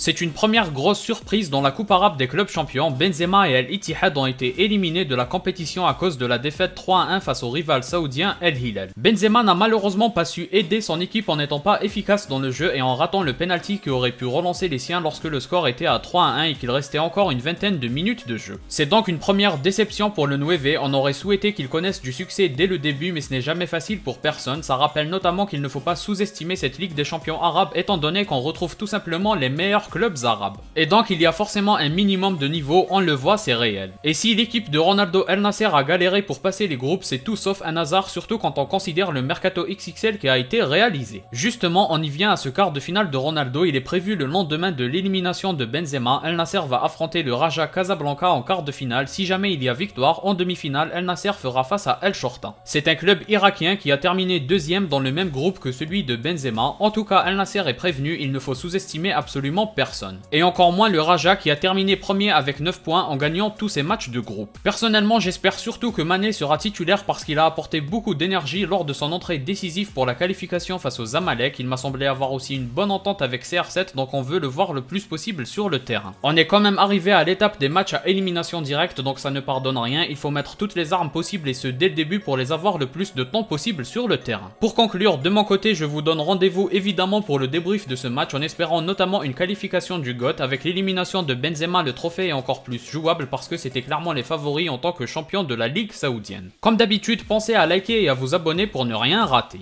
C'est une première grosse surprise dans la Coupe arabe des clubs champions. Benzema et Al Ittihad ont été éliminés de la compétition à cause de la défaite 3-1 face au rival saoudien El Hilal. Benzema n'a malheureusement pas su aider son équipe en n'étant pas efficace dans le jeu et en ratant le penalty qui aurait pu relancer les siens lorsque le score était à 3-1 et qu'il restait encore une vingtaine de minutes de jeu. C'est donc une première déception pour le 9, on aurait souhaité qu'il connaisse du succès dès le début mais ce n'est jamais facile pour personne. Ça rappelle notamment qu'il ne faut pas sous-estimer cette Ligue des champions arabes étant donné qu'on retrouve tout simplement les meilleurs clubs arabes. Et donc il y a forcément un minimum de niveau, on le voit, c'est réel. Et si l'équipe de Ronaldo El Nasser a galéré pour passer les groupes, c'est tout sauf un hasard, surtout quand on considère le mercato XXL qui a été réalisé. Justement, on y vient à ce quart de finale de Ronaldo, il est prévu le lendemain de l'élimination de Benzema. El Nasser va affronter le Raja Casablanca en quart de finale. Si jamais il y a victoire, en demi-finale, El Nasser fera face à El Shorta. C'est un club irakien qui a terminé deuxième dans le même groupe que celui de Benzema. En tout cas, El Nasser est prévenu, il ne faut sous-estimer absolument personne. Et encore moins le Raja qui a terminé premier avec 9 points en gagnant tous ses matchs de groupe. Personnellement, j'espère surtout que Mané sera titulaire parce qu'il a apporté beaucoup d'énergie lors de son entrée décisive pour la qualification face aux Zamalek. Il m'a semblé avoir aussi une bonne entente avec CR7, donc on veut le voir le plus possible sur le terrain. On est quand même arrivé à l'étape des matchs à élimination directe, donc ça ne pardonne rien. Il faut mettre toutes les armes possibles et ce dès le début pour les avoir le plus de temps possible sur le terrain. Pour conclure, de mon côté, je vous donne rendez-vous évidemment pour le débrief de ce match en espérant notamment une qualification du GOAT. Avec l'élimination de Benzema, le trophée est encore plus jouable parce que c'était clairement les favoris en tant que champion de la Ligue saoudienne. Comme d'habitude, pensez à liker et à vous abonner pour ne rien rater.